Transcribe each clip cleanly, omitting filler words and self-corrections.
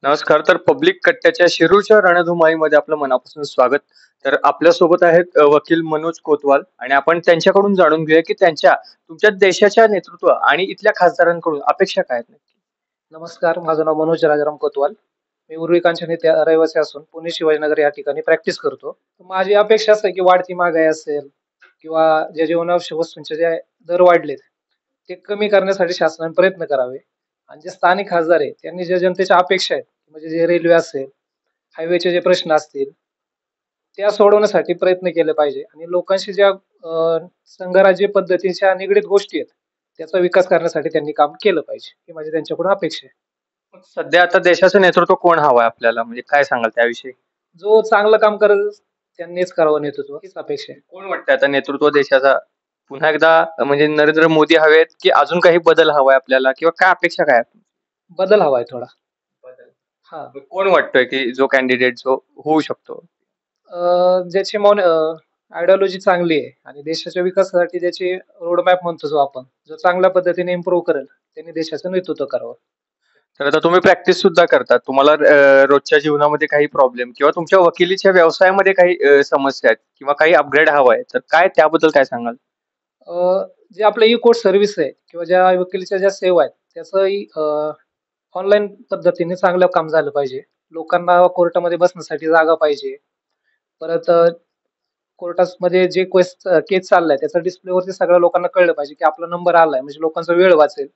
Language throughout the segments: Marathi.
नमस्कार. तर पब्लिक कट्ट्याच्या शिरूरच्या रणधुमाळीमध्ये आपलं मनापासून स्वागत. तर आपल्यासोबत आहेत वकील मनोज कोतवाल आणि आपण त्यांच्याकडून जाणून घेऊया, की तुमच्या देशाच्या नेतृत्व आणि इथल्या खासदारांकडून अपेक्षा काय आहेत नक्की? नमस्कार, माझं नाव मनोज राजाराम कोतवाल. मी उर्वी कांचन येथे रहिवासी असून पुणे शिवाजीनगर या ठिकाणी प्रॅक्टिस करतो. माझी अपेक्षा असते की वाढती महागाई असेल किंवा ज्या जीवनावश्यक वस्तूंचे जे दर वाढलेत, ते कमी करण्यासाठी शासनाने प्रयत्न करावे. आणि जे स्थानिक खासदार आहेत, त्यांनी ज्या जनतेच्या अपेक्षा आहेत, म्हणजे जे रेल्वे असेल, हायवेचे जे प्रश्न असतील, त्या सोडवण्यासाठी प्रयत्न केले पाहिजे आणि लोकांशी ज्या संघराज्य पद्धतीच्या निगडीत गोष्टी आहेत, त्याचा विकास करण्यासाठी त्यांनी काम केलं पाहिजे. ही माझी त्यांच्याकडून अपेक्षा आहे. मग सध्या आता देशाचं नेतृत्व कोण हवंय आपल्याला? म्हणजे काय सांगाल त्याविषयी? जो चांगलं काम करेल त्यांनीच करावं नेतृत्व हीच अपेक्षा आहे. कोण वाटतंय आता नेतृत्व देशाचा? पुन्हा एकदा म्हणजे नरेंद्र मोदी हवेत, की अजून काही बदल हवाय आपल्याला किंवा काय अपेक्षा काय आहेत? बदल हवाय थोडा. बदल. हा. मग कोण वाटतोय, की जो कॅन्डिडेट जो होऊ शकतो? ज्याची आयडिओलॉजी चांगली आहे आणि देशाच्या विकासासाठी ज्याची रोडमॅप म्हणतो जो आपण, जो चांगल्या पद्धतीने इम्प्रूव्ह करेल, त्यांनी देशाचं नेतृत्व करावं. तर आता तुम्ही प्रॅक्टिस सुद्धा करता. तुम्हाला रोजच्या जीवनामध्ये काही प्रॉब्लेम किंवा तुमच्या वकिलीच्या व्यवसायामध्ये काही समस्या आहेत किंवा काही अपग्रेड हवाय, तर काय त्याबद्दल काय सांगाल? जे आपलं ई कोर्ट सर्व्हिस आहे किंवा ज्या वकिलीच्या ज्या सेवा आहेत, त्याचं ऑनलाईन पद्धतीने चांगलं काम झालं पाहिजे. लोकांना कोर्टामध्ये बसण्यासाठी जागा पाहिजे. परत कोर्टामध्ये जे केस चाललाय त्याचा डिस्प्लेवरती सगळ्या लोकांना कळलं पाहिजे, की आपला नंबर आलाय म्हणजे लोकांचा वेळ वाचेल.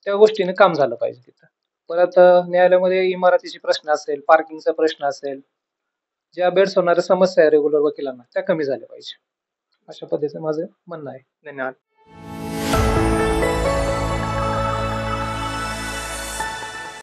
त्या गोष्टीने काम झालं पाहिजे तिथं. परत न्यायालयामध्ये इमारतीचे प्रश्न असेल, पार्किंगचा प्रश्न असेल, ज्या भेडसावणाऱ्या समस्या आहे रेग्युलर वकिलांना, त्या कमी झाल्या पाहिजे. अशा पद्धतीचं माझं म्हणणं आहे. धन्यवाद.